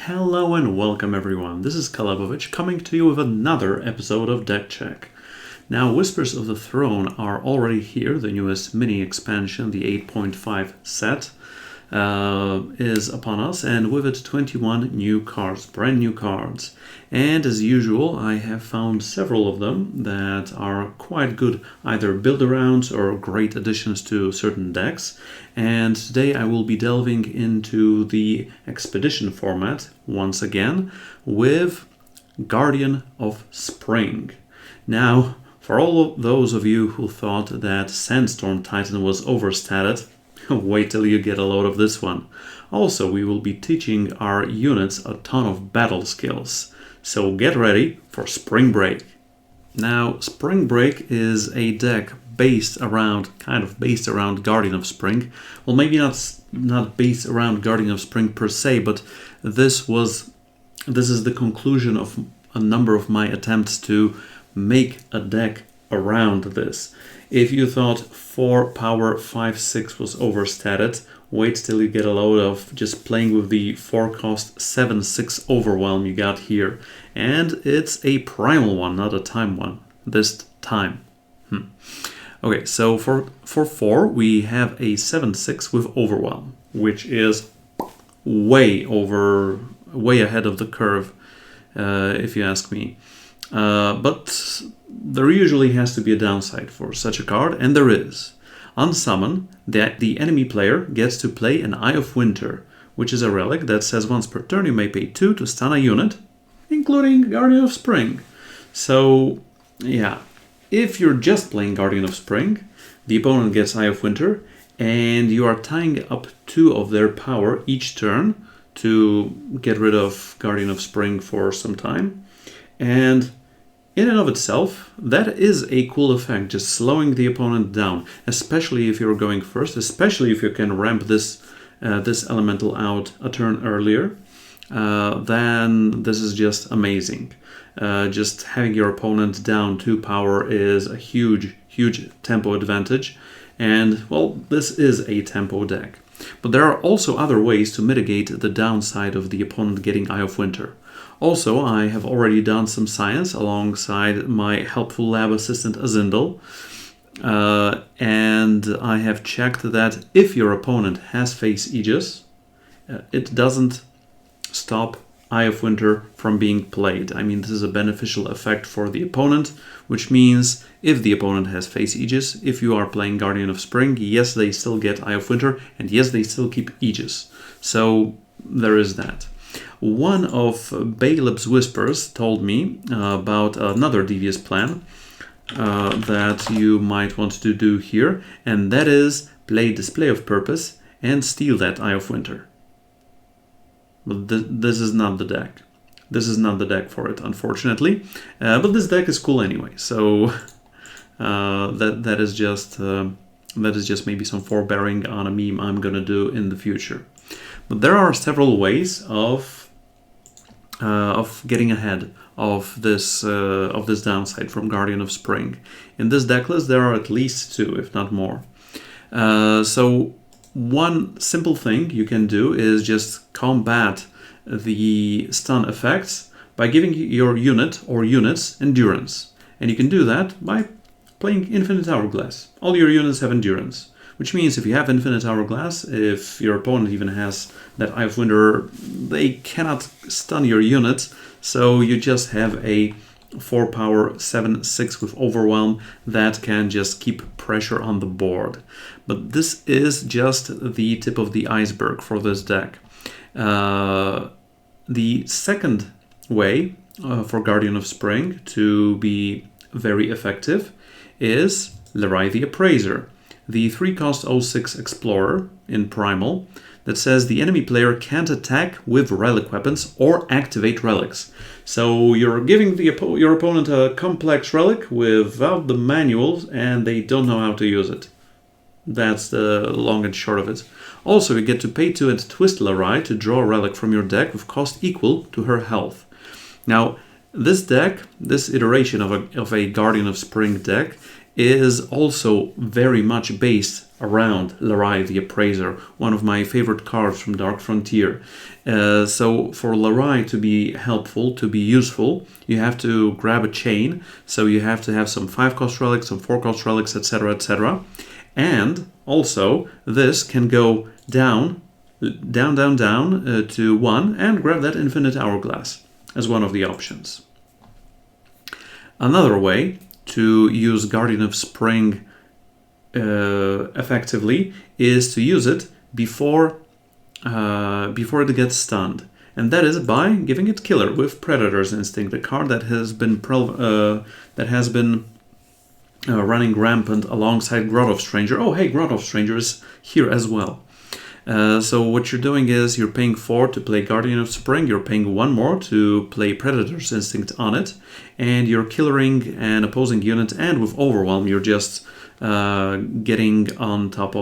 Hello and welcome everyone, this is Calebovitsch coming to you with another episode of Deck Check. Now Whispers of the Throne are already here, the newest mini expansion, the 8.5 set is upon us, and with it 21 new cards, brand new cards. And as usual, I have found several of them that are quite good, either build-arounds or great additions to certain decks. And today I will be delving into the expedition format once again with Guardian of Spring. Now, for all of those of you who thought that Sandstorm Titan was overstated, wait till you get a load of this one. Also, we will be teaching our units a ton of battle skills. So get ready for Spring Break. Now, Spring Break is a deck based around Guardian of Spring. Well, maybe not based around Guardian of Spring per se, but this is the conclusion of a number of my attempts to make a deck around this. If you thought 4 power 5/6 was overstated, wait till you get a load of just playing with the 4 cost 7/6 overwhelm you got here. And it's a primal one, not a time one, this time. Okay, so for 4 we have a 7/6 with overwhelm, which is way ahead of the curve, if you ask me. But there usually has to be a downside for such a card, and there is. On summon, the enemy player gets to play an Eye of Winter, which is a relic that says once per turn you may pay 2 to stun a unit, including Guardian of Spring. So, yeah, if you're just playing Guardian of Spring, the opponent gets Eye of Winter, and you are tying up 2 of their power each turn to get rid of Guardian of Spring for some time. And in and of itself, that is a cool effect, just slowing the opponent down, especially if you're going first, especially if you can ramp this elemental out a turn earlier, then this is just amazing. Just having your opponent down 2 power is a huge tempo advantage, and, well, this is a tempo deck. But there are also other ways to mitigate the downside of the opponent getting Eye of Winter. Also, I have already done some science alongside my helpful lab assistant Azindel, and I have checked that if your opponent has Face Aegis, it doesn't stop Eye of Winter from being played. I mean, this is a beneficial effect for the opponent, which means if the opponent has Face Aegis, if you are playing Guardian of Spring, yes, they still get Eye of Winter, and yes, they still keep Aegis. So there is that. One of Caleb's Whispers told me about another devious plan that you might want to do here, and that is play Display of Purpose and steal that Eye of Winter. But this is not the deck. This is not the deck for it, unfortunately. But this deck is cool anyway, so that is just maybe some forbearing on a meme I'm gonna do in the future. But there are several ways of getting ahead of this downside from Guardian of Spring. In this deck list, there are at least 2, if not more. So one simple thing you can do is just combat the stun effects by giving your unit or units endurance. And you can do that by playing Infinite Hourglass. All your units have endurance, which means if you have Infinite Hourglass, if your opponent even has that Eye of Winter, they cannot stun your units, so you just have a 4 power 7/6 with Overwhelm that can just keep pressure on the board. But this is just the tip of the iceberg for this deck. The second way for Guardian of Spring to be very effective is Lerai the Appraiser, the 3 cost 06 Explorer in Primal that says the enemy player can't attack with relic weapons or activate relics. So you're giving your opponent a complex relic without the manuals, and they don't know how to use it. That's the long and short of it. Also, you get to pay 2 and twist Lerai to draw a relic from your deck with cost equal to her health. Now, this deck, this iteration of a Guardian of Spring deck, is also very much based around Larai the Appraiser, one of my favorite cards from Dark Frontier. So for Larai to be helpful, to be useful, you have to grab a chain. So you have to have some 5-cost relics, some 4-cost relics, etc., etc. And also, this can go down to 1 and grab that Infinite Hourglass as one of the options. Another way to use Guardian of Spring effectively is to use it before it gets stunned, and that is by giving it Killer with Predator's Instinct, a card that has been running rampant alongside Grot of Stranger. Oh, hey, Grot of Stranger is here as well. So what you're doing is you're paying 4 to play Guardian of Spring, you're paying 1 more to play Predator's Instinct on it, and you're killering an opposing unit, and with Overwhelm you're just getting on top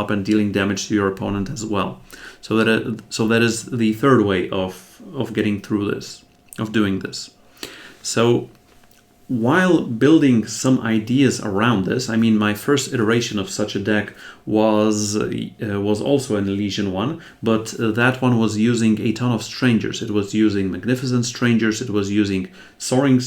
and dealing damage to your opponent as well. So that is the third way of getting through this, of doing this. So while building some ideas around this, I mean, my first iteration of such a deck was also an Elysian one, but that one was using a ton of strangers. It was using Magnificent Strangers, it was using Strange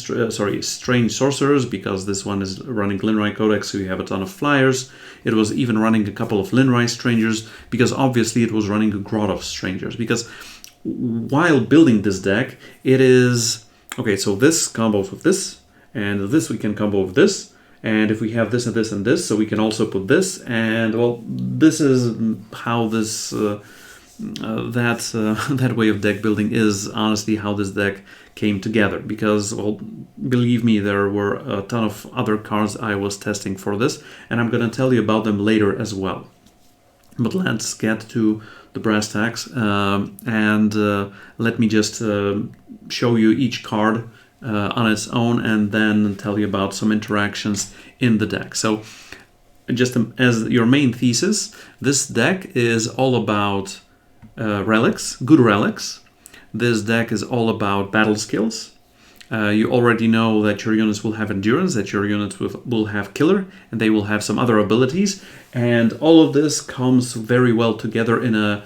Sorcerers, because this one is running Linrai Codex, so you have a ton of flyers. It was even running a couple of Linrai Strangers, because obviously it was running a Grot of Strangers. Because while building this deck, it is... Okay, so this combos with this, and this we can combo with this, and if we have this and this and this, so we can also put this, and well, this is how this that way of deck building is honestly how this deck came together. Because, well, believe me, there were a ton of other cards I was testing for this, and I'm gonna tell you about them later as well. But let's get to the brass tacks, and let me just show you each card on its own, and then tell you about some interactions in the deck. So just as your main thesis, this deck is all about relics, good relics. This deck is all about battle skills. You already know that your units will have endurance, that your units will have killer, and they will have some other abilities, and all of this comes very well together in a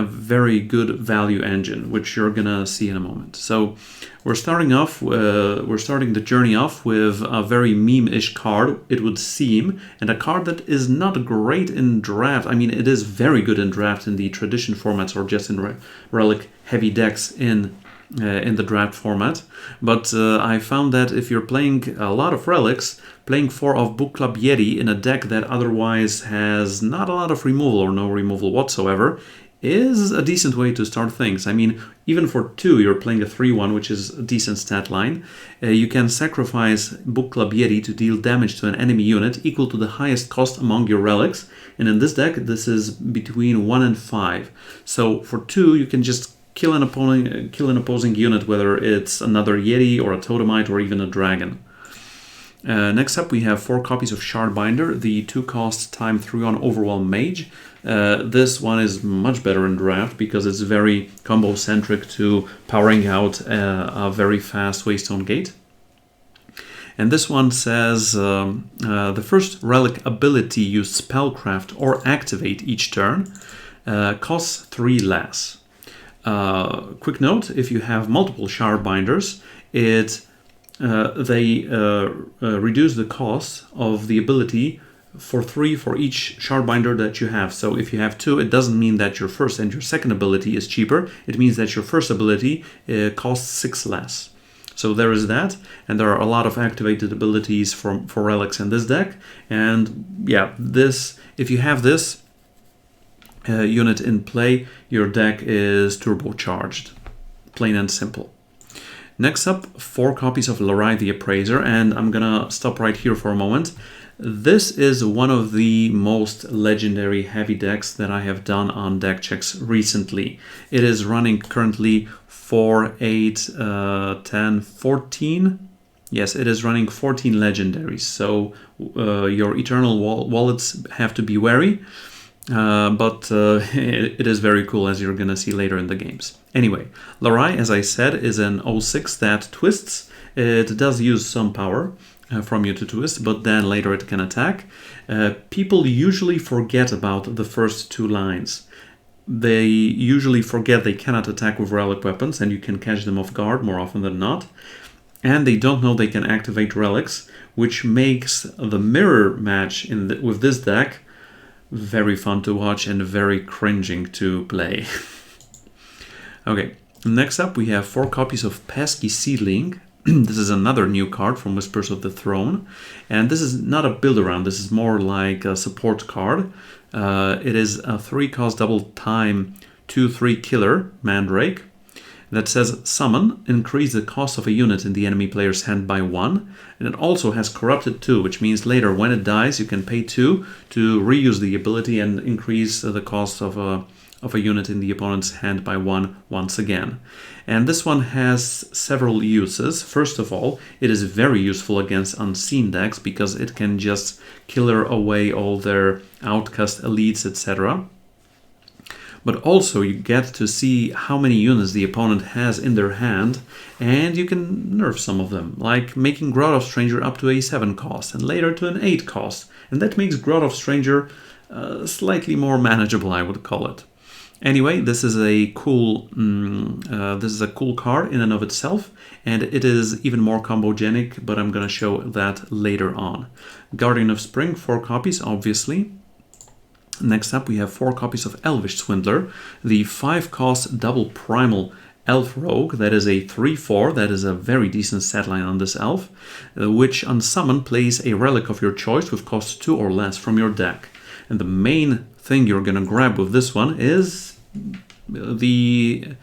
very good value engine, which you're gonna see in a moment. So we're starting the journey off with a very meme-ish card, it would seem, and a card that is not great in draft. I mean, it is very good in draft in the tradition formats, or just in relic heavy decks in the draft format, but I found that if you're playing a lot of relics, playing 4 of Book Club Yeti in a deck that otherwise has not a lot of removal or no removal whatsoever is a decent way to start things. I mean, even for 2, you're playing a 3-1, which is a decent stat line. You can sacrifice Book Club Yeti to deal damage to an enemy unit equal to the highest cost among your relics, and in this deck this is between 1 and 5. So for 2, you can just kill an opposing unit, whether it's another Yeti or a Totemite or even a Dragon. Next up, we have 4 copies of Shardbinder, the 2-cost time 3-on Overwhelm Mage. This one is much better in draft because it's very combo-centric to powering out a very fast Waystone Gate. And this one says the first relic ability you spellcraft or activate each turn costs 3 less. Quick note, if you have multiple Shardbinders, they reduce the cost of the ability for 3 for each Shardbinder that you have. So if you have 2, it doesn't mean that your first and your second ability is cheaper. It means that your first ability costs 6 less. So there is that, and there are a lot of activated abilities for relics in this deck. And yeah, if you have this unit in play, your deck is turbocharged, plain and simple. Next up, 4 copies of Larai the Appraiser, and I'm gonna stop right here for a moment. This is one of the most legendary heavy decks that I have done on deck checks recently. It is running currently 4, 8, 10, 14. Yes, it is running 14 legendaries, so your Eternal Wallets have to be wary. But it is very cool, as you're gonna see later in the games. Anyway, Larai, as I said, is an 06 that twists. It does use some power, from you to twist, but then later it can attack. People usually forget about the first two lines. They usually forget they cannot attack with relic weapons, and you can catch them off guard more often than not. And they don't know they can activate relics, which makes the mirror match with this deck very fun to watch and very cringing to play. Okay, next up we have 4 copies of Pesky Seedling. This is another new card from Whispers of the Throne, and this is not a build-around, this is more like a support card. It is a 3-cost double-time 2/3 killer Mandrake that says summon, increase the cost of a unit in the enemy player's hand by 1, and it also has Corrupted 2, which means later when it dies you can pay 2 to reuse the ability and increase the cost of a unit in the opponent's hand by 1 once again. And this one has several uses. First of all, it is very useful against unseen decks because it can just killer away all their outcast elites, etc. But also you get to see how many units the opponent has in their hand, and you can nerf some of them, like making Grot of Stranger up to a 7 cost and later to an 8 cost. And that makes Grot of Stranger slightly more manageable, I would call it. Anyway, this is a cool card in and of itself, and it is even more combogenic, but I'm going to show that later on. Guardian of Spring, 4 copies, obviously. Next up, we have 4 copies of Elvish Swindler, the 5-cost double primal elf rogue. That is a 3/4. That is a very decent stat line on this elf, which on summon plays a relic of your choice with cost 2 or less from your deck. And the main thing you're going to grab with this one is the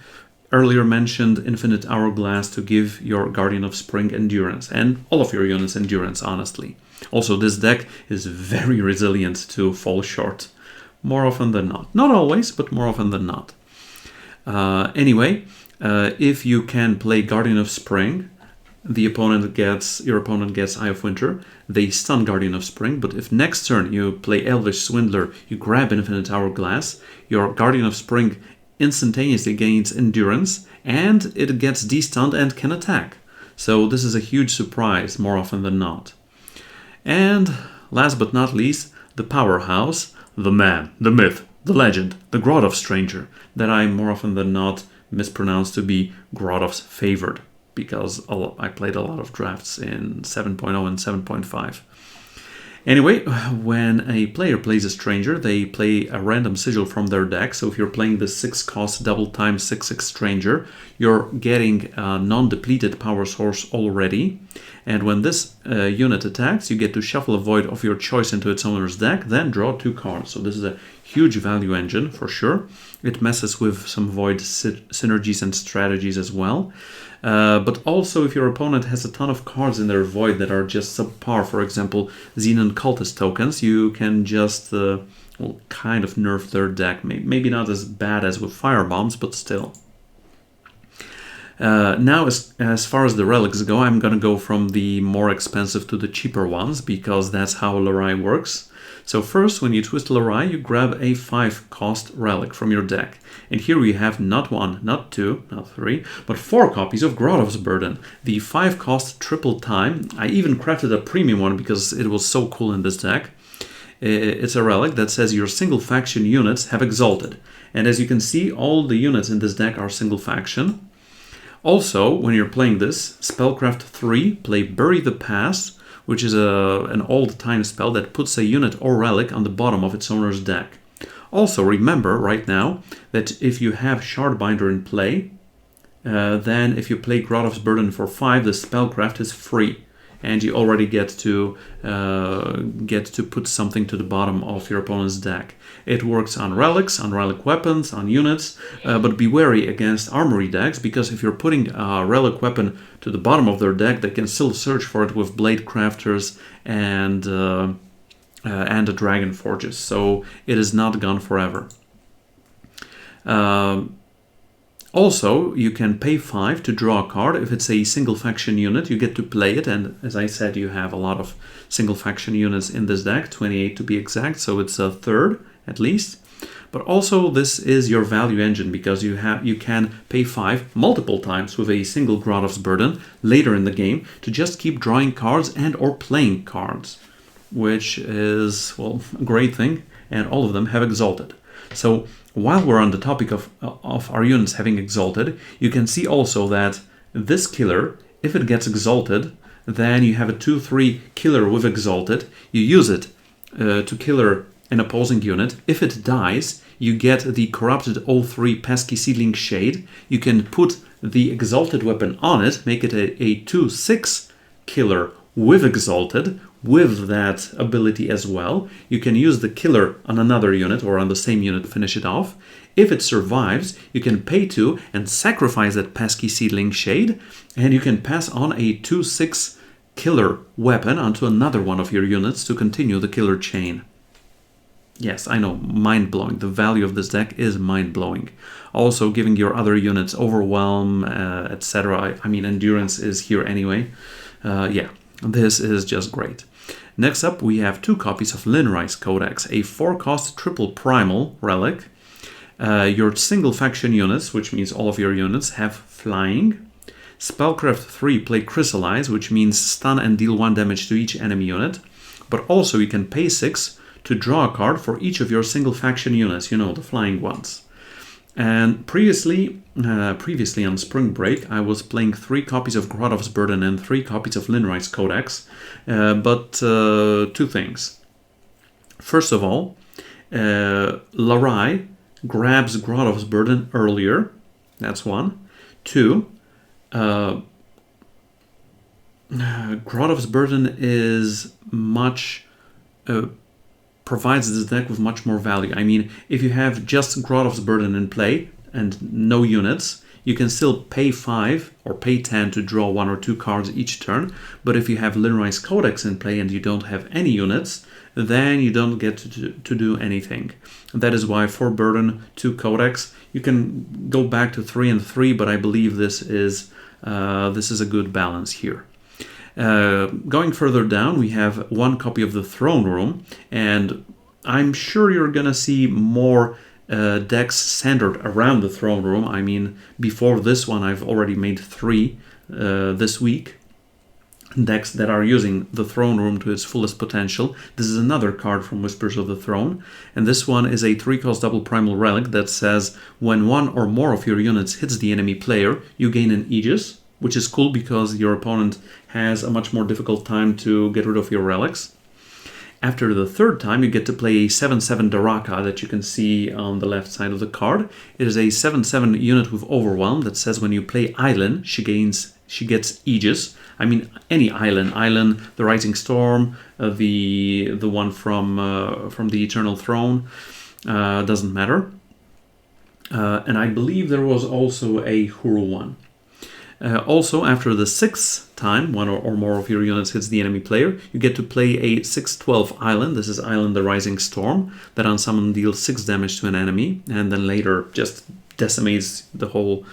earlier mentioned Infinite Hourglass to give your Guardian of Spring endurance, and all of your units endurance, honestly. Also, this deck is very resilient to fall short, more often than not. Not always, but more often than not. Anyway, if you can play Guardian of Spring, your opponent gets Eye of Winter. They stun Guardian of Spring, but if next turn you play Elvish Swindler, you grab Infinite Hourglass, your Guardian of Spring instantaneously gains endurance, and it gets destunned and can attack. So this is a huge surprise more often than not. And last but not least, the powerhouse, the man, the myth, the legend, the Grot of Stranger, that I more often than not mispronounce to be Grotov's Favored, because I played a lot of drafts in 7.0 and 7.5. Anyway, when a player plays a Stranger, they play a random sigil from their deck. So if you're playing the 6-cost double time 6/6 Stranger, you're getting a non-depleted power source already. And when this unit attacks, you get to shuffle a Void of your choice into its owner's deck, then draw 2 cards. So this is a huge value engine for sure. It messes with some Void synergies and strategies as well. But also if your opponent has a ton of cards in their Void that are just subpar, for example, Xenon Cultist tokens, you can just kind of nerf their deck. Maybe not as bad as with Firebombs, but still. Now, as far as the relics go, I'm going to go from the more expensive to the cheaper ones, because that's how Lorai works. So first, when you twist Lorai, you grab a 5-cost relic from your deck. And here we have not 1, not 2, not 3, but 4 copies of Grotov's Burden, the 5-cost triple time. I even crafted a premium one because it was so cool in this deck. It's a relic that says your single faction units have exalted. And as you can see, all the units in this deck are single faction. Also, when you're playing this, Spellcraft 3, play Bury the Past, which is an old-time spell that puts a unit or relic on the bottom of its owner's deck. Also, remember right now that if you have Shardbinder in play, then if you play Grotov's Burden for 5, the Spellcraft is free, and you already get to put something to the bottom of your opponent's deck. It works on relics, on relic weapons, on units, but be wary against armory decks, because if you're putting a relic weapon to the bottom of their deck, they can still search for it with Blade Crafters and the Dragon Forges, so it is not gone forever. Also, you can pay 5 to draw a card. If it's a single faction unit, you get to play it, and as I said, you have a lot of single faction units in this deck, 28 to be exact, so it's a third at least. But also this is your value engine, because you can pay 5 multiple times with a single Gradov's Burden later in the game to just keep drawing cards and or playing cards, which is, well, a great thing, and all of them have Exalted. So while we're on the topic of our units having Exalted, you can see also that this killer, if it gets Exalted, then you have a 2/3 killer with Exalted. You use it to killer an opposing unit. If it dies, you get the corrupted 0/3 Pesky Seedling Shade. You can put the Exalted weapon on it, make it a 2/6 killer with Exalted, with that ability as well. You can use the killer on another unit or on the same unit to finish it off. If it survives, you can pay 2 and sacrifice that Pesky Seedling Shade, and you can pass on a 2/6 killer weapon onto another one of your units to continue the killer chain. Yes, I know, mind-blowing. The value of this deck is mind-blowing. Also giving your other units Overwhelm, etc. I mean, Endurance is here anyway. Yeah, this is just great. Next up, we have 2 copies of Linrise Codex, a 4-cost triple primal relic. Your single faction units, which means all of your units, have flying. Spellcraft 3 play Chrysalis, which means stun and deal 1 damage to each enemy unit. But also you can pay 6 to draw a card for each of your single faction units, you know, the flying ones. And previously on Spring Break, I was playing 3 copies of Gradov's Burden and 3 copies of Linrise Codex. But 2 things. First of all, Larai grabs Gradov's Burden earlier. That's 1. 2, Gradov's Burden is much... provides this deck with much more value. I mean, if you have just Gradov's Burden in play and no units, you can still pay 5 or pay 10 to draw 1 or 2 cards each turn. But if you have Linrise Codex in play and you don't have any units, then you don't get to do anything. That is why for Burden 2 Codex, you can go back to 3 and 3, but I believe this is a good balance here. Going further down, we have 1 copy of the Throne Room, and I'm sure you're gonna see more decks centered around the Throne Room. I mean, before this one, I've already made 3 this week. Decks that are using the Throne Room to its fullest potential. This is another card from Whispers of the Throne, and this one is a 3-cost double primal relic that says when 1 or more of your units hits the enemy player, you gain an Aegis, which is cool because your opponent has a much more difficult time to get rid of your relics. After the 3rd time, you get to play a 7/7 Daraka that you can see on the left side of the card. It is a 7/7 unit with Overwhelm that says when you play Island, she gets Aegis. I mean, any Island, the Rising Storm, the one from the Eternal Throne, doesn't matter. And I believe there was also a Huru one. Also, after the 6th time, 1 or more of your units hits the enemy player, you get to play a 6/12 Island. This is Island the Rising Storm, that on summon deals 6 damage to an enemy, and then later just decimates the whole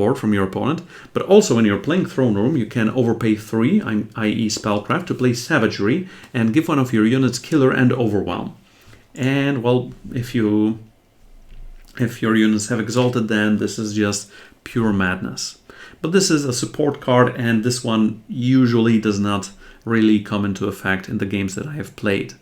board from your opponent. But also when you're playing Throne Room, you can overpay 3, i.e. Spellcraft, to play Savagery, and give 1 of your units Killer and Overwhelm. And, well, if your units have Exalted, then this is just pure madness. But this is a support card, and this one usually does not really come into effect in the games that I have played.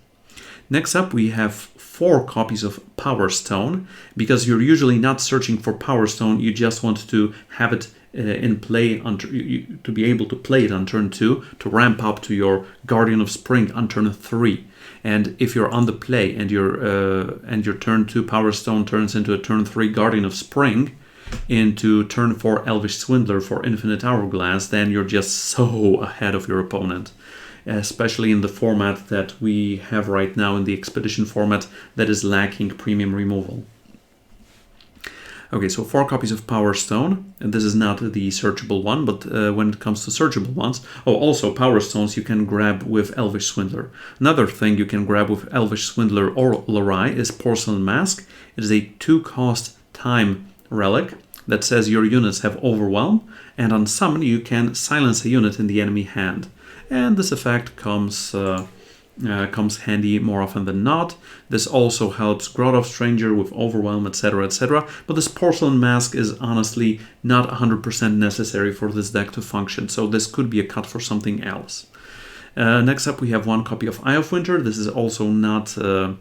Next up, we have 4 copies of Power Stone. Because you're usually not searching for Power Stone, you just want to have it in play to be able to play it on turn 2 to ramp up to your Guardian of Spring on turn 3. And if you're on the play and your turn 2 Power Stone turns into a turn 3 Guardian of Spring, into turn 4 Elvish Swindler for Infinite Hourglass, then you're just so ahead of your opponent. Especially in the format that we have right now, in the Expedition format that is lacking premium removal. Okay, so 4 copies of Power Stone, and this is not the searchable one, but when it comes to searchable ones, also Power Stones you can grab with Elvish Swindler. Another thing you can grab with Elvish Swindler or Larai is Porcelain Mask. It is a 2-cost time relic that says your units have Overwhelm, and on summon you can silence a unit in the enemy hand. And this effect comes comes handy more often than not. This also helps Grot of Stranger with Overwhelm, etc, etc. But this Porcelain Mask is honestly not 100% necessary for this deck to function, so this could be a cut for something else. Next up we have 1 copy of Eye of Winter. This is also not a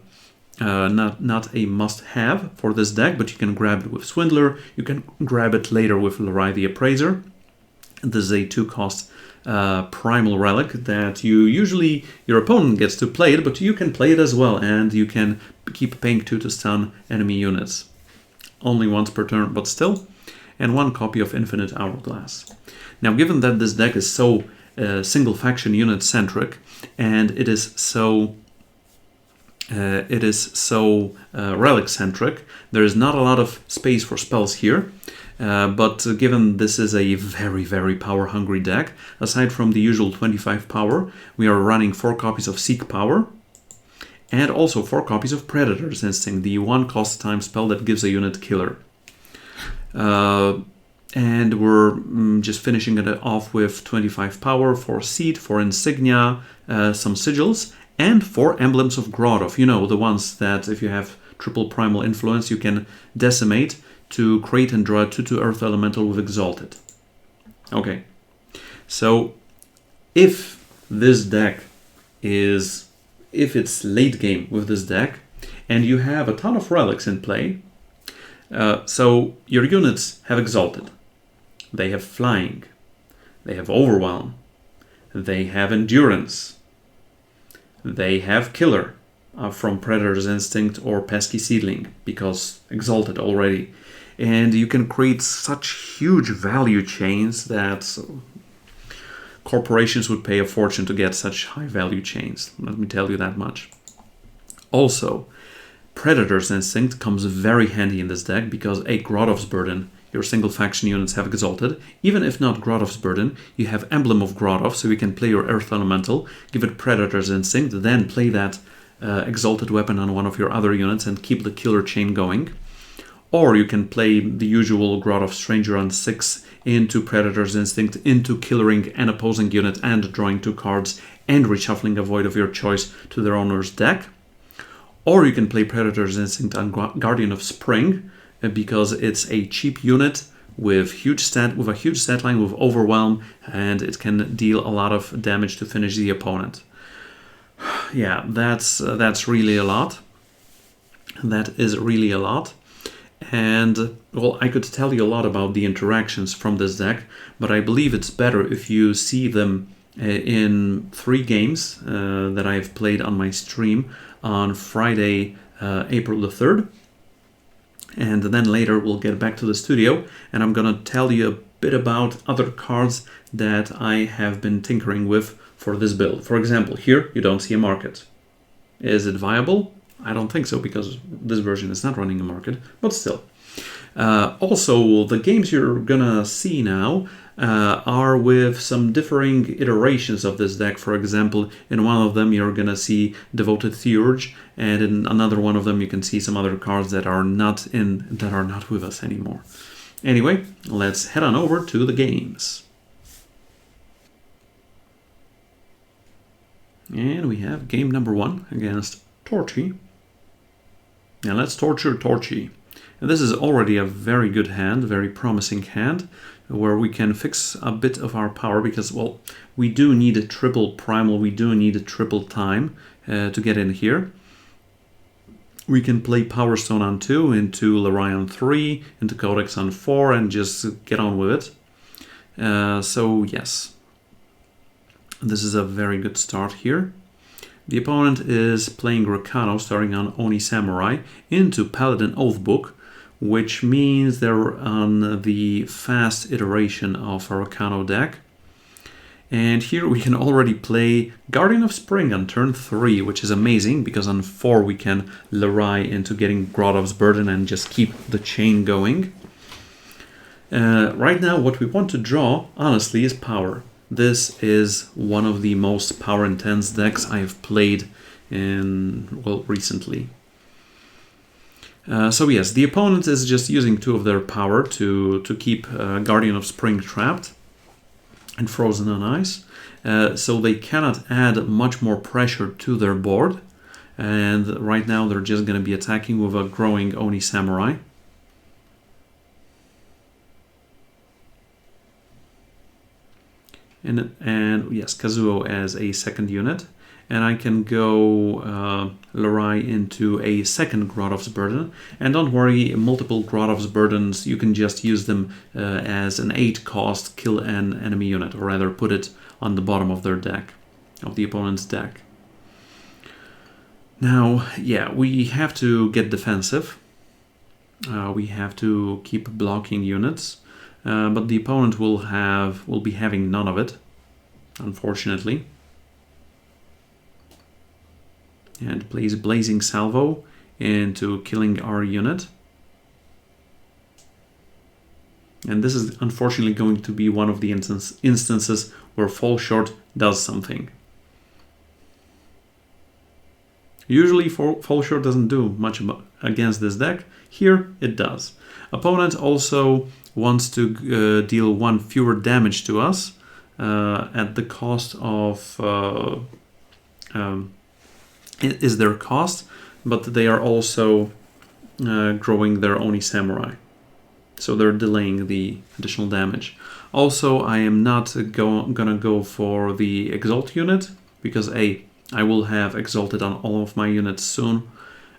must-have for this deck, but you can grab it with Swindler, you can grab it later with Larai the Appraiser. This is a 2-cost primal relic that your opponent gets to play it, but you can play it as well, and you can keep paying 2 to stun enemy units. Only once per turn, but still. And 1 copy of Infinite Hourglass. Now, given that this deck is so single faction unit centric, and it is so relic centric, there is not a lot of space for spells here. But given this is a very power hungry deck, aside from the usual 25 power, we are running 4 copies of Seek Power and also 4 copies of Predator's Instinct, the 1-cost time spell that gives a unit killer. And we're just finishing it off with 25 power for Seed, for Insignia, some Sigils, and 4 Emblems of Grotov. You know, the ones that if you have triple primal influence you can decimate to create and draw a 2/2 Earth Elemental with Exalted. Okay, so if it's late game with this deck, and you have a ton of relics in play, so your units have Exalted, they have Flying, they have Overwhelm, they have Endurance, they have Killer from Predator's Instinct or Pesky Seedling, because Exalted already. And you can create such huge value chains that corporations would pay a fortune to get such high value chains. Let me tell you that much. Also, Predator's Instinct comes very handy in this deck because a Grotov's Burden, your single faction units have Exalted. Even if not Grotov's Burden, you have Emblem of Grotov, so you can play your Earth Elemental, give it Predator's Instinct, then play that Exalted weapon on one of your other units and keep the killer chain going. Or you can play the usual Grot of Stranger on 6 into Predator's Instinct, into killering an opposing unit and drawing 2 cards and reshuffling a Void of your choice to their owner's deck. Or you can play Predator's Instinct on Guardian of Spring because it's a cheap unit with a huge stat line with Overwhelm, and it can deal a lot of damage to finish the opponent. Yeah, that's really a lot. That is really a lot. And, well, I could tell you a lot about the interactions from this deck, but I believe it's better if you see them in 3 games that I've played on my stream on Friday, April the 3rd. And then later we'll get back to the studio, and I'm going to tell you a bit about other cards that I have been tinkering with for this build. For example, here you don't see a market. Is it viable? I don't think so, because this version is not running a market, but still. Also, the games you're gonna see now are with some differing iterations of this deck. For example, in one of them you're gonna see Devoted Theurge, and in another one of them you can see some other cards that are not with us anymore. Anyway, let's head on over to the games. And we have game number 1 against Torchy. Now let's torture Torchy. And this is already a very good hand, very promising hand, where we can fix a bit of our power because, well, we do need a triple primal, we do need a triple time to get in here. We can play Power Stone on 2, into Larai on 3, into Codex on 4, and just get on with it. So yes, this is a very good start here. The opponent is playing Rakano, starting on Oni Samurai, into Paladin Oathbook, which means they're on the fast iteration of a Rakano deck. And here we can already play Guardian of Spring on turn 3, which is amazing, because on 4 we can Larai into getting Grotov's Burden and just keep the chain going. Right now what we want to draw, honestly, is power. This is one of the most power-intense decks I've played recently. So yes, the opponent is just using 2 of their power to keep Guardian of Spring trapped and frozen on ice. so they cannot add much more pressure to their board. And right now they're just going to be attacking with a growing Oni Samurai. And yes, Kazuo as a second unit. And I can go Larai into a second Grodov's Burden. And don't worry, multiple Grodov's Burdens, you can just use them as an 8 cost, kill an enemy unit, or rather put it on the bottom of their deck, of the opponent's deck. Now, yeah, we have to get defensive. We have to keep blocking units. But the opponent will be having none of it, unfortunately. And plays Blazing Salvo into killing our unit. And this is unfortunately going to be one of the instances where Fall Short does something. Usually Fall Short doesn't do much against this deck. Here it does. Opponent also wants to deal 1 fewer damage to us at the cost of it is their cost, but they are also growing their Oni Samurai, so they're delaying the additional damage. Also, I am not gonna go for the Exalt unit because A, I will have Exalted on all of my units soon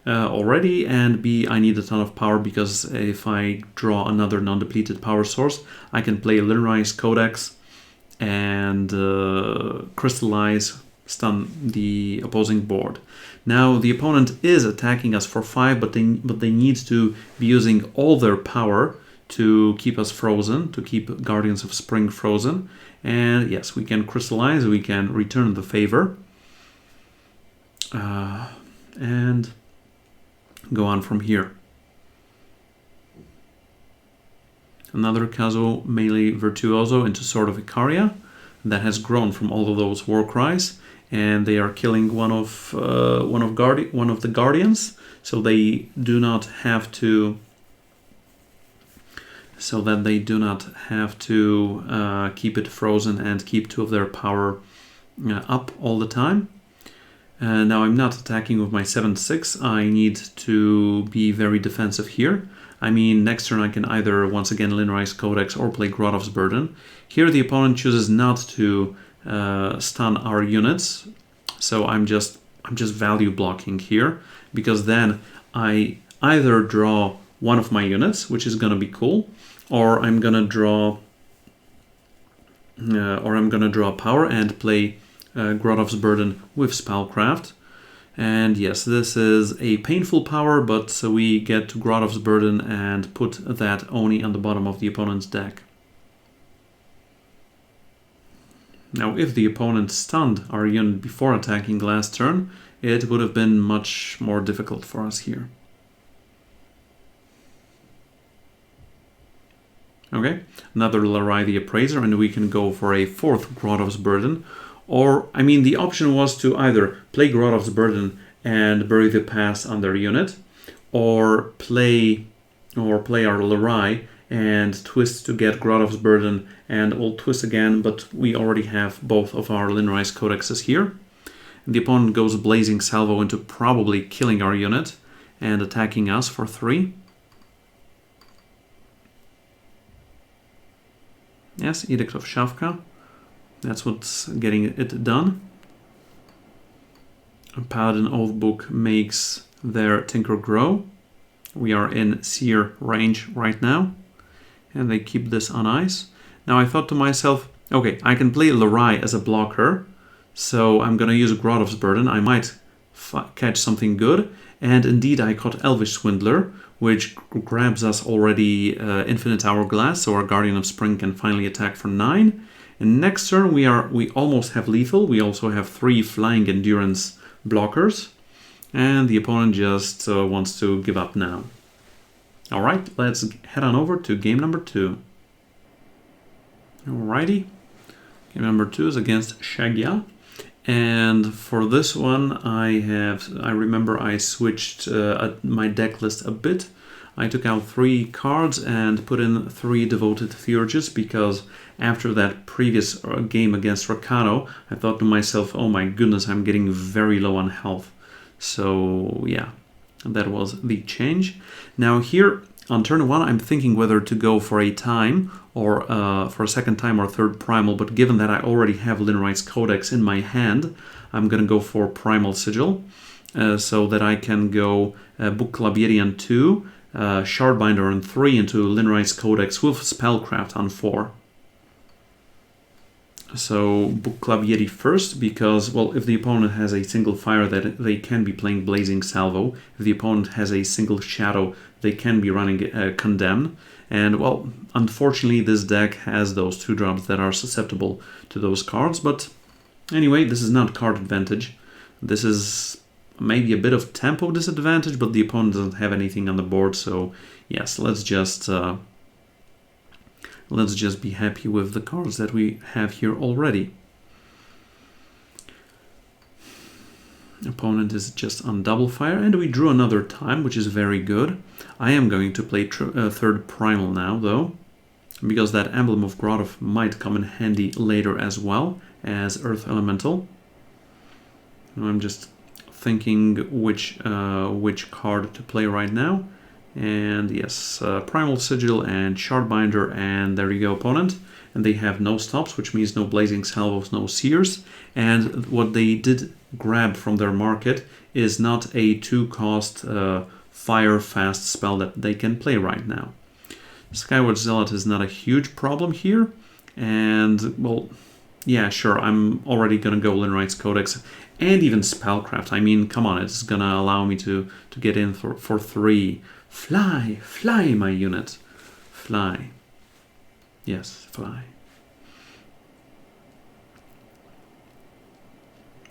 already, and B, I need a ton of power because if I draw another non-depleted power source, I can play Linrai's Codex and crystallize, stun the opposing board. Now the opponent is attacking us for 5, but they need to be using all their power to keep us frozen, to keep Guardians of Spring frozen. And yes, we can crystallize, we can return the favor, and go on from here. Another Kazuo melee Virtuoso into Sword of Icaria that has grown from all of those war cries, and they are killing one of the Guardians, so they do not have to. So that they do not have to keep it frozen and keep 2 of their power up all the time. Now I'm not attacking with my 7/6. I need to be very defensive here. I mean, next turn I can either once again Linrai's Codex or play Grodov's Burden. Here the opponent chooses not to stun our units, so I'm just value blocking here, because then I either draw one of my units, which is gonna be cool, or I'm gonna draw power and play Grodov's Burden with Spellcraft. And yes, this is a painful power, but so we get to Grodov's Burden and put that Oni on the bottom of the opponent's deck. Now, if the opponent stunned our unit before attacking last turn, it would have been much more difficult for us here. Okay, another Larai the Appraiser, and we can go for a 4th Grodov's Burden. Or, I mean, the option was to either play Grodov's Burden and bury the past on their unit, or play our Larai and twist to get Grodov's Burden, and we'll twist again, but we already have both of our Linrai's Codexes here. And the opponent goes Blazing Salvo into probably killing our unit and attacking us for 3. Yes, Edict of Shavka. That's what's getting it done. A Paladin Oath Book makes their Tinker grow. We are in Seer range right now, and they keep this on ice. Now I thought to myself, okay, I can play Larai as a blocker, so I'm gonna use Grodov's Burden. I might catch something good, and indeed I caught Elvish Swindler, which grabs us already Infinite Hourglass, so our Guardian of Spring can finally attack for 9. And next turn we almost have lethal. We also have 3 Flying Endurance blockers, and the opponent just wants to give up now. All right, let's head on over to game number 2. Alrighty, game number 2 is against Shagya, and for this one I remember I switched my deck list a bit. I took out 3 cards and put in 3 Devoted Theurges because after that previous game against Rakano, I thought to myself, oh my goodness, I'm getting very low on health. So yeah, that was the change. Now here on turn 1, I'm thinking whether to go for a time or for a second time or third primal, but given that I already have Linrite's Codex in my hand, I'm going to go for Primal Sigil so that I can go Book Clavieri on 2, Shardbinder on 3 into Linrite's Codex with Spellcraft on 4. So Book Clavieri first because, well, if the opponent has a single fire, that they can be playing Blazing Salvo. If the opponent has a single shadow, they can be running Condemn. And, well, unfortunately this deck has those 2 drops that are susceptible to those cards. But anyway, this is not card advantage. This is maybe a bit of tempo disadvantage, but the opponent doesn't have anything on the board. So yes, let's just be happy with the cards that we have here already. Opponent is just on double fire, and we drew another time, which is very good. I am going to play third primal now, though, because that Emblem of Grotov might come in handy later as well as Earth Elemental. I'm just thinking which card to play right now. And yes, Primal Sigil and Shardbinder, and there you go, opponent. And they have no stops, which means no Blazing Salvos, no Seers. And what they did grab from their market is not a 2-cost fire fast spell that they can play right now. Skyward Zealot is not a huge problem here. And, well, yeah, sure, I'm already going to go Linrite's Codex and even Spellcraft. I mean, come on, it's going to allow me to get in for 3. Fly, fly, my unit. Fly. Yes, fly.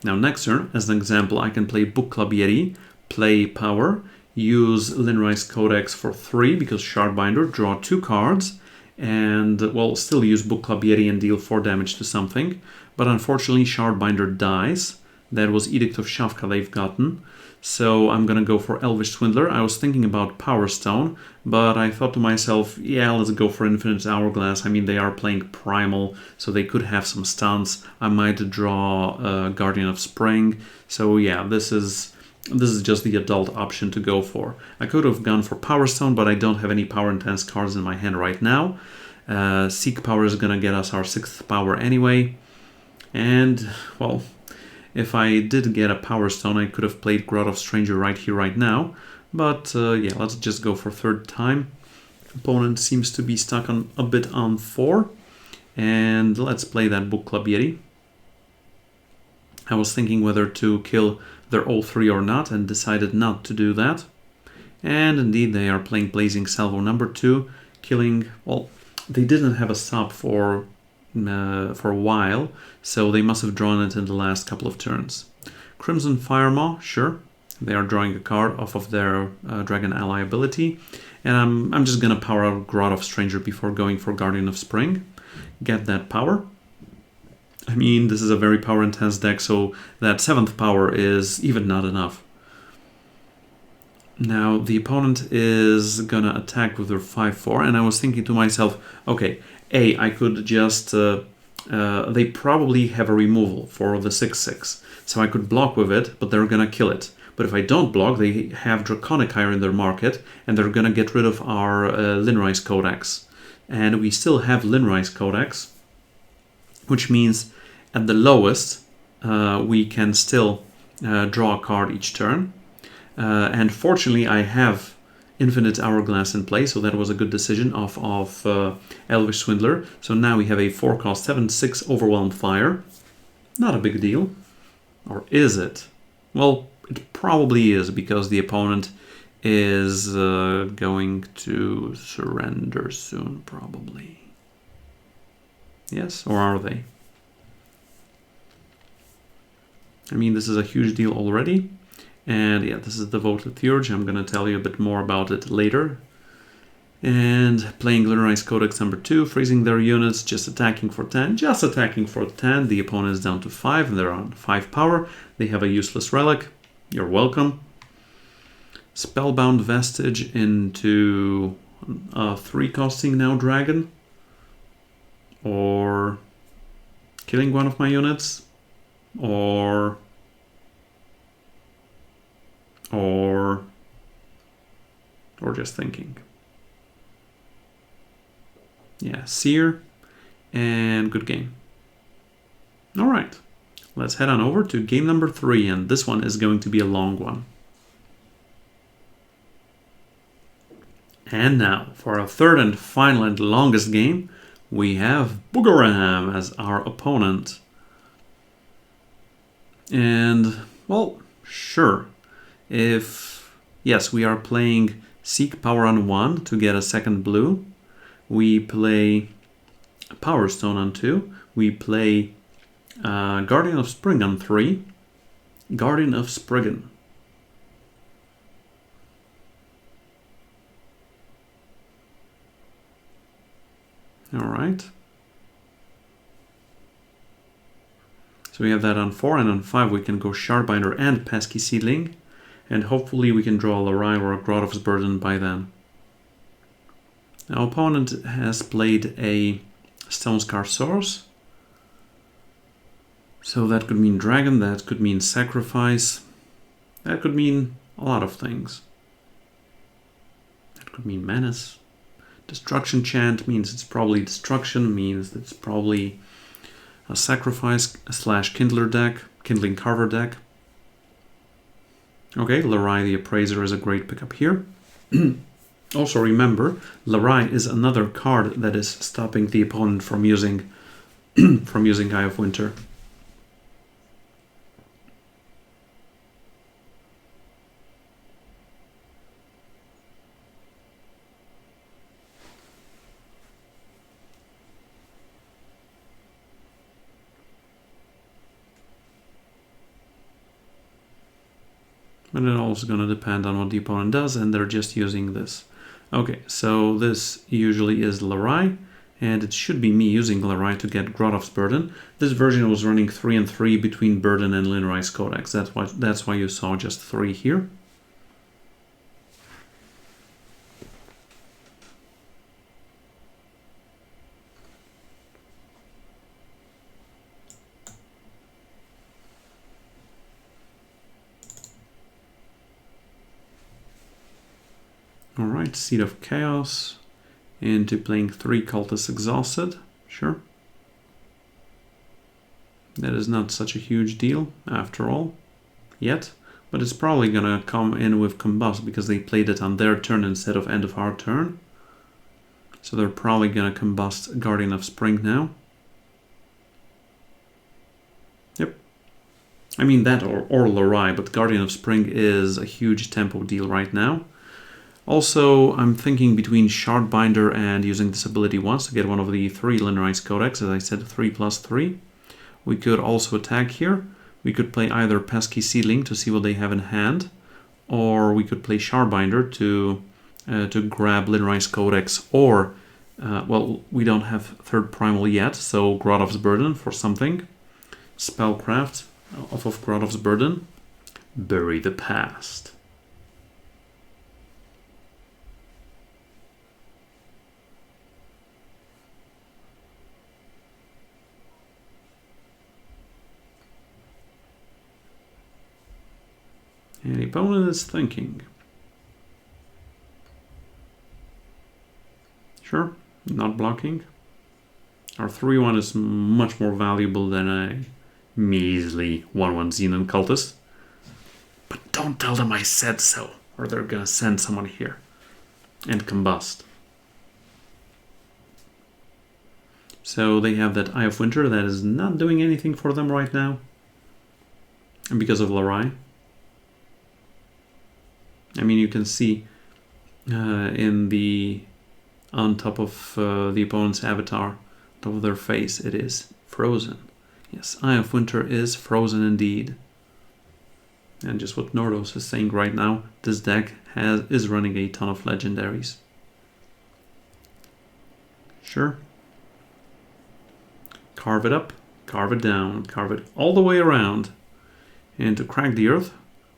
Now next turn, as an example, I can play Book Clavieri, play Power, use Linrite's Codex for 3 because Shardbinder, draw 2 cards, and, well, still use Book Clavieri and deal 4 damage to something. But unfortunately, Shardbinder dies. That was Edict of Shavka they've gotten. So I'm going to go for Elvish Swindler. I was thinking about Power Stone, but I thought to myself, yeah, let's go for Infinite Hourglass. I mean, they are playing Primal, so they could have some stunts. I might draw Guardian of Spring. So yeah, this is just the adult option to go for. I could have gone for Power Stone, but I don't have any power intense cards in my hand right now. Seek Power is going to get us our 6th power anyway. And, well, if I did get a Power Stone, I could have played Grot of Stranger right here, right now. But yeah, let's just go for third time. Opponent seems to be stuck on a bit on 4. And let's play that Book Clavieri. I was thinking whether to kill their all 3 or not, and decided not to do that. And indeed, they are playing Blazing Salvo number 2, killing, well, they didn't have a stop for a while, so they must have drawn it in the last couple of turns. Crimson Firemaw, sure, they are drawing a card off of their Dragon Ally ability, and I'm just gonna power out Grot of Stranger before going for Guardian of Spring, get that power. I mean, this is a very power intense deck, so that 7th power is even not enough. Now the opponent is gonna attack with their 5/4, and I was thinking to myself, okay, I could just, they probably have a removal for the 6/6, so I could block with it, but they're gonna kill it. But if I don't block, they have Draconic Ire in their market, and they're gonna get rid of our Linrite's Codex. And we still have Linrite's Codex, which means at the lowest, we can still draw a card each turn. And fortunately, I have Infinite Hourglass in play, so that was a good decision of Elvish Swindler. So now we have a 4-cost 7/6 Overwhelmed Fire. Not a big deal. Or is it? Well, it probably is, because the opponent is going to surrender soon, probably. Yes, or are they? I mean, this is a huge deal already. And yeah, this is Devoted Theurge. I'm going to tell you a bit more about it later. And playing Linrite's Codex number 2, freezing their units, just attacking for 10. Just attacking for 10. The opponent is down to 5 and they're on 5 power. They have a useless relic. You're welcome. Spellbound Vestige into a 3-costing now dragon, or killing one of my units, or just thinking. Yeah, Seer, and good game. All right, let's head on over to game number 3, and this one is going to be a long one. And now, for our third and final and longest game, we have Boogerham as our opponent. And, well, sure. Yes, we are playing Seek Power on 1 to get a second blue. We play Power Stone on 2. We play Guardian of Spring on 3. Guardian of Spriggan. Alright. So we have that on 4, and on 5 we can go Shardbinder and Pesky Seedling. And hopefully we can draw a Larai or a Grotov's Burden by then. Our opponent has played a Stonescar Source. So that could mean Dragon, that could mean Sacrifice. That could mean a lot of things. That could mean Menace. Destruction Chant means it's probably Destruction, means it's probably a Sacrifice / Kindler deck, Kindling Carver deck. Okay, Larai the Appraiser is a great pickup here. Also remember, Larai is another card that is stopping the opponent from using Eye of Winter. But it also going to depend on what the opponent does, and they're just using this. Okay, so this usually is Larai, and it should be me using Larai to get Grotov's Burden. This version was running 3 and 3 between Burden and Linrai's Codex. That's why you saw just 3 here. Alright, Seed of Chaos into playing 3 Cultists Exhausted. Sure. That is not such a huge deal, after all, yet. But it's probably gonna come in with Combust because they played it on their turn instead of end of our turn. So they're probably gonna combust Guardian of Spring now. Yep. I mean that or Larai, but Guardian of Spring is a huge tempo deal right now. Also, I'm thinking between Shardbinder and using this ability once to get one of the 3 Linrai's Codex, as I said, 3+3. We could also attack here. We could play either Pesky Seedling to see what they have in hand, or we could play Shardbinder to grab Linrai's Codex, or, well, we don't have 3rd Primal yet, so Grotov's Burden for something. Spellcraft off of Grotov's Burden. Bury the Past. And the opponent is thinking. Sure, not blocking. Our 3/1 is much more valuable than a measly 1/1 Xenon Cultist. But don't tell them I said so, or they're gonna send someone here and combust. So they have that Eye of Winter that is not doing anything for them right now. And because of Larai. I mean, you can see on top of the opponent's avatar, top of their face, it is frozen. Yes, Eye of Winter is frozen indeed. And just what Nordos is saying right now, this deck is running a ton of legendaries. Sure. Carve it up, carve it down, carve it all the way around. And to crack the earth,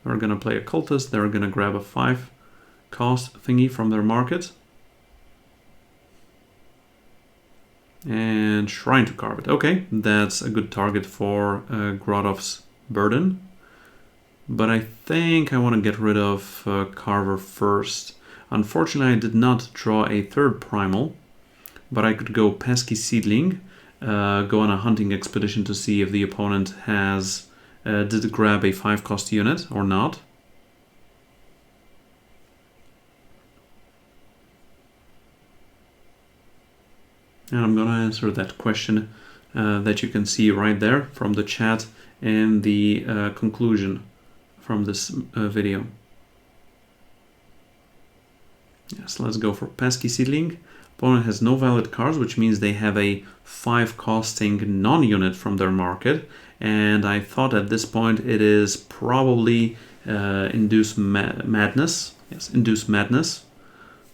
are going to play a cultist. They're going to grab a 5 cost thingy from their market. And Shrine to Carve It. Okay, that's a good target for Grodov's Burden. But I think I want to get rid of Carver first. Unfortunately, I did not draw a third primal, but I could go Pesky Seedling, go on a hunting expedition to see if the opponent has did grab a 5 cost unit or not. And I'm going to answer that question that you can see right there from the chat and the conclusion from this video. Yes, let's go for Pesky Seedling. Opponent has no valid cards, which means they have a 5 costing non-unit from their market. And I thought at this point it is probably Induce Madness. Yes, Induce Madness.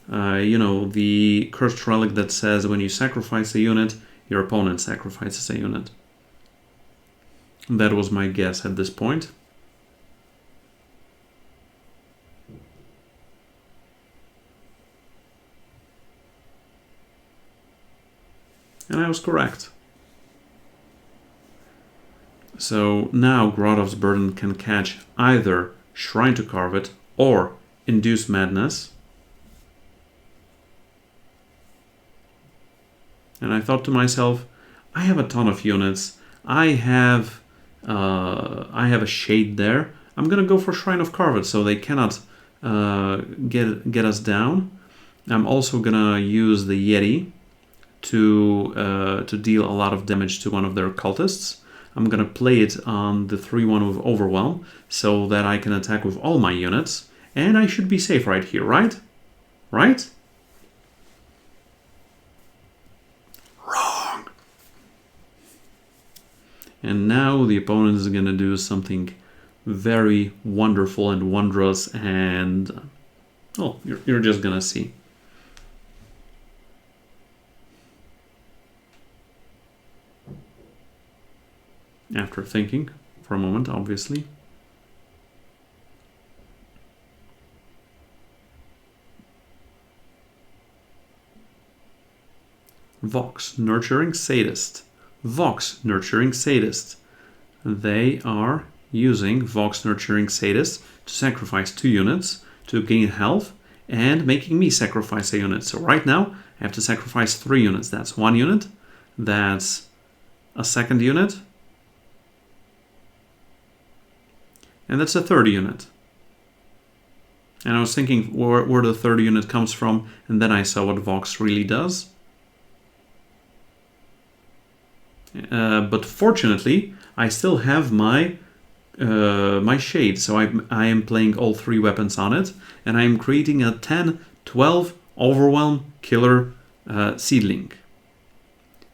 You know, the cursed relic that says when you sacrifice a unit, your opponent sacrifices a unit. That was my guess at this point. And I was correct. So now Grodov's Burden can catch either Shrine to Carve It or Induce Madness. And I thought to myself, I have a ton of units. I have a shade there. I'm gonna go for Shrine of Carve It so they cannot get us down. I'm also gonna use the Yeti to deal a lot of damage to one of their cultists. I'm gonna play it on the 3/1 with Overwhelm so that I can attack with all my units, and I should be safe right here, right? Right? Wrong. And now the opponent is gonna do something very wonderful and wondrous, and oh, you're just gonna see. After thinking for a moment, obviously. Vox, Nurturing Sadist. Vox, Nurturing Sadist. They are using Vox, Nurturing Sadist to sacrifice 2 units to gain health and making me sacrifice a unit. So right now, I have to sacrifice 3 units. That's 1 unit. That's a second unit. And that's a third unit. And I was thinking where the third unit comes from, and then I saw what Vox really does. But fortunately, I still have my shade, so I am playing all 3 weapons on it, and I am creating a 10-12 Overwhelm Killer Seedling.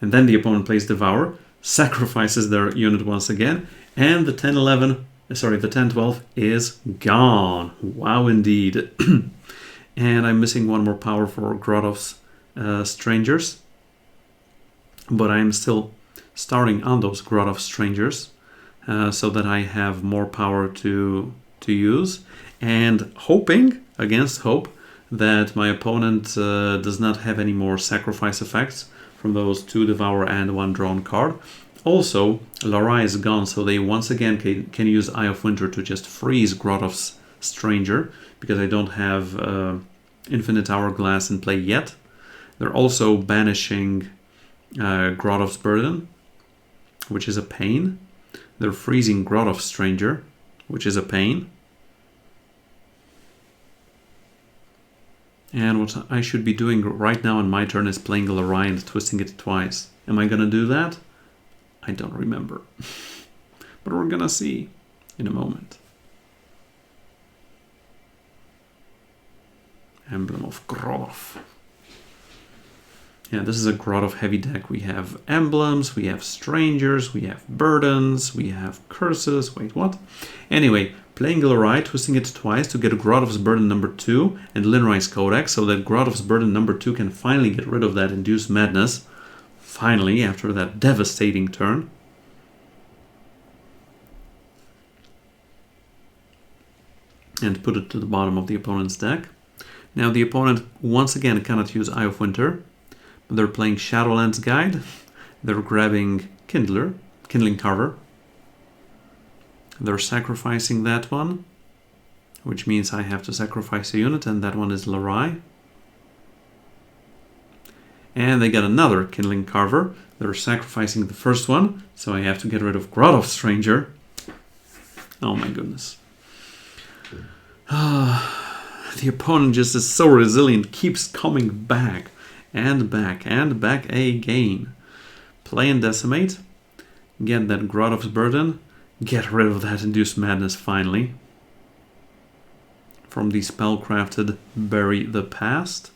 And then the opponent plays Devour, sacrifices their unit once again, and the 10-12 is gone. Wow, indeed. And I'm missing 1 more power for Grodov's Strangers. But I'm still starting on those Grodov Strangers so that I have more power to use. And hoping, against hope, that my opponent does not have any more sacrifice effects from those 2 Devour and 1 drawn card. Also, Larai is gone, so they once again can use Eye of Winter to just freeze Grodov's Stranger, because I don't have Infinite Hourglass in play yet. They're also banishing Grodov's Burden, which is a pain. They're freezing Grodov's Stranger, which is a pain. And what I should be doing right now on my turn is playing Larai and twisting it twice. Am I gonna do that? I don't remember. But we're gonna see in a moment. Emblem of Grodov. Yeah, this is a Grodov heavy deck. We have emblems, we have strangers, we have burdens, we have curses. Wait, what? Anyway, playing Larai, twisting it twice to get Grodov's Burden number 2 and Linrai's Codex, so that Grodov's Burden number 2 can finally get rid of that Induced Madness. Finally, after that devastating turn. and put it to the bottom of the opponent's deck. Now the opponent once again cannot use Eye of Winter, but they're playing Shadowlands Guide. They're grabbing Kindling Carver. They're sacrificing that one, which means I have to sacrifice a unit, and that one is Larai. And they got another Kindling Carver. They're sacrificing the first one, so I have to get rid of Grotov Stranger. Oh my goodness. The opponent just is so resilient, keeps coming back and back and back again. Play and Decimate. Get that Grotov's Burden. Get rid of that Induced Madness finally. From the Spellcrafted Bury the Past.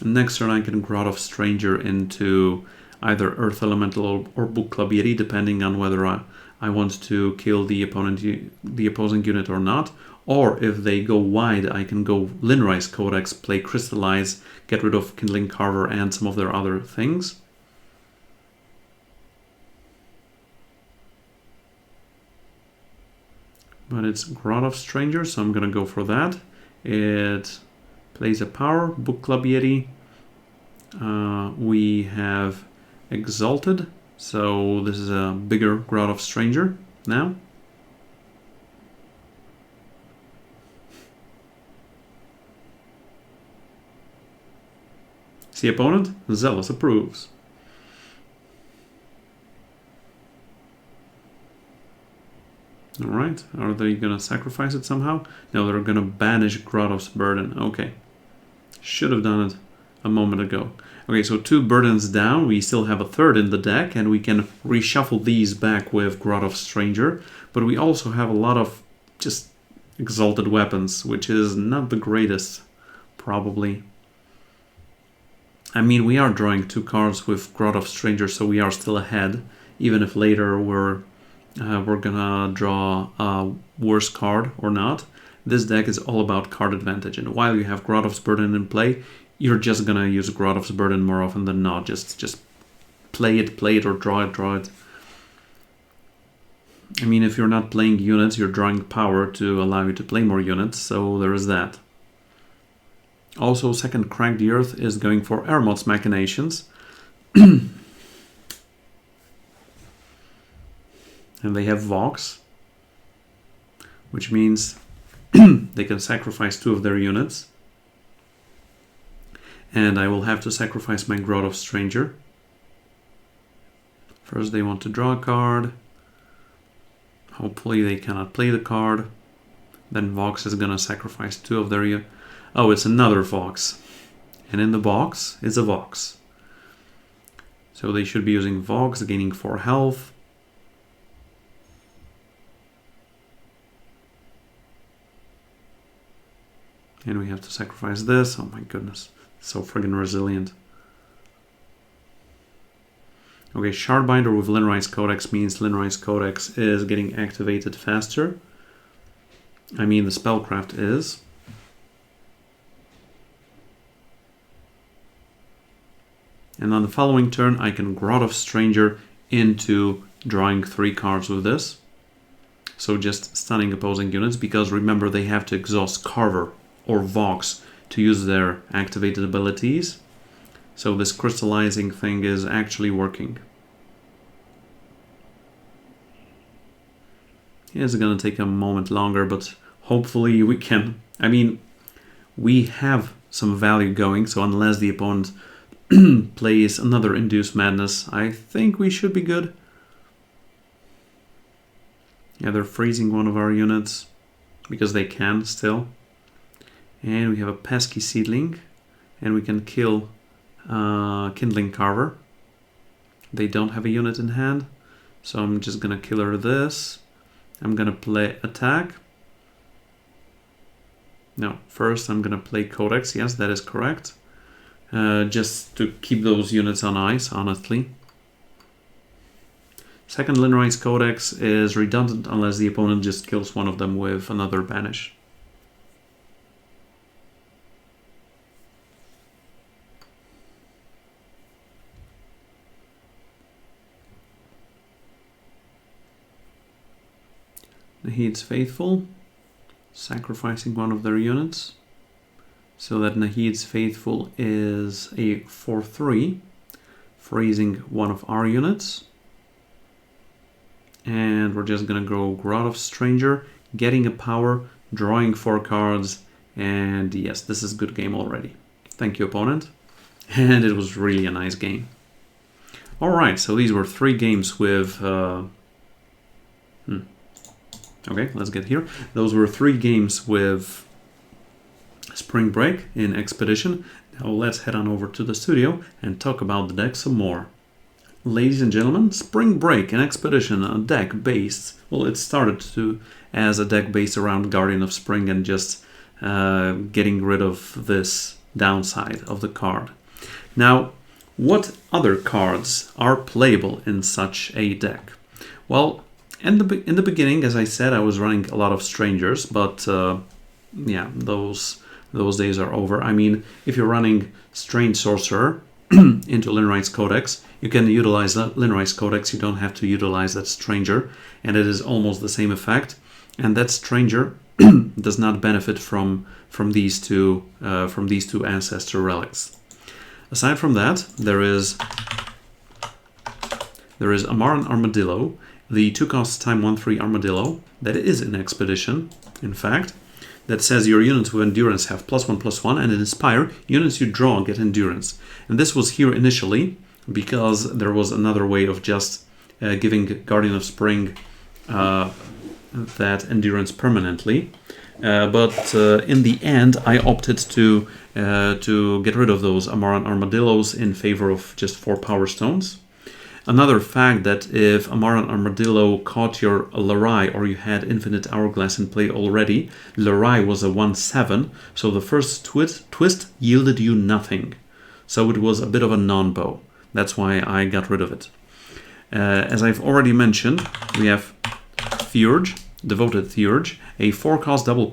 Next turn I can Grotov Stranger into either Earth Elemental or Book Club Yeti, depending on whether I want to kill the opposing unit or not. Or if they go wide, I can go Linrise Codex, play Crystallize, get rid of Kindling Carver and some of their other things. But it's Grotov Stranger, so I'm gonna go for that. It plays a power, Book Club Yeti. We have Exalted, so this is a bigger Grotov Stranger now. See opponent? Zealous approves. Alright, are they gonna sacrifice it somehow? No, they're gonna banish Grotov's Burden. Okay. Should have done it a moment ago. Okay, so 2 burdens down. We still have a third in the deck, and we can reshuffle these back with Grotov Stranger. But we also have a lot of just exalted weapons, which is not the greatest, probably. I mean, we are drawing 2 cards with Grotov Stranger, so we are still ahead. Even if later we're gonna draw a worse card or not. This deck is all about card advantage, and while you have Grotov's Burden in play, you're just gonna use Grotov's Burden more often than not. Just play it, or draw it. I mean, if you're not playing units, you're drawing power to allow you to play more units, so there is that. Also, second Crack the Earth is going for Ermot's Machinations. And they have Vox, which means they can sacrifice 2 of their units. And I will have to sacrifice my Grotov Stranger. First they want to draw a card. Hopefully they cannot play the card. Then Vox is gonna sacrifice 2 of their... Oh, it's another Vox. And in the box is a Vox. So they should be using Vox, gaining 4 health. And we have to sacrifice this. Oh my goodness. So friggin' resilient. Okay, Shardbinder with Linrise Codex means Linrise Codex is getting activated faster. I mean, the Spellcraft is. And on the following turn, I can Grotov Stranger into drawing 3 cards with this. So just stunning opposing units, because remember they have to exhaust Carver or Vox to use their activated abilities. So this crystallizing thing is actually working. It's gonna take a moment longer, but hopefully we can. I mean, we have some value going, so unless the opponent plays another Induced Madness, I think we should be good. Yeah, they're freezing one of our units because they can still. And we have a pesky Seedling, and we can kill Kindling Carver. They don't have a unit in hand, so I'm just gonna kill her this. I'm gonna play attack. No, first I'm gonna play Codex. Yes, that is correct. Just to keep those units on ice, honestly. Second Linrise Codex is redundant unless the opponent just kills one of them with another banish. Nahid's Faithful, sacrificing one of their units, so that Nahid's Faithful is a 4/3, freezing one of our units. And we're just gonna go Grot of Stranger, getting a power, drawing 4 cards, and yes, this is good game already. Thank you, opponent. And it was really a nice game. Alright, so these were 3 games with... Okay, let's get here. Those were 3 games with Spring Break in Expedition. Now let's head on over to the studio and talk about the deck some more. Ladies and gentlemen, Spring Break in Expedition, a deck based... Well, it started as a deck based around Guardian of Spring and just getting rid of this downside of the card. Now, what other cards are playable in such a deck? Well, in the beginning, as I said, I was running a lot of Strangers, but yeah, those days are over. I mean, if you're running Strange Sorcerer into Linright's Codex, you can utilize that Linright's Codex. You don't have to utilize that Stranger, and it is almost the same effect. And that Stranger does not benefit from these two Ancestor relics. Aside from that, there is Amaran Armadillo, the 2-cost time 1/3 Armadillo that is in Expedition, in fact, that says your units with Endurance have +1/+1, and in Inspire, units you draw get Endurance. And this was here initially because there was another way of just giving Guardian of Spring that Endurance permanently. But in the end, I opted to get rid of those Amaran Armadillos in favor of just 4 Power Stones. Another fact that if Amaran Armadillo caught your Larai or you had Infinite Hourglass in play already, Larai was a 1/7, so the first twist yielded you nothing. So it was a bit of a non-bow. That's why I got rid of it. As I've already mentioned, we have Theurge, Devoted Theurge, a 4-cost double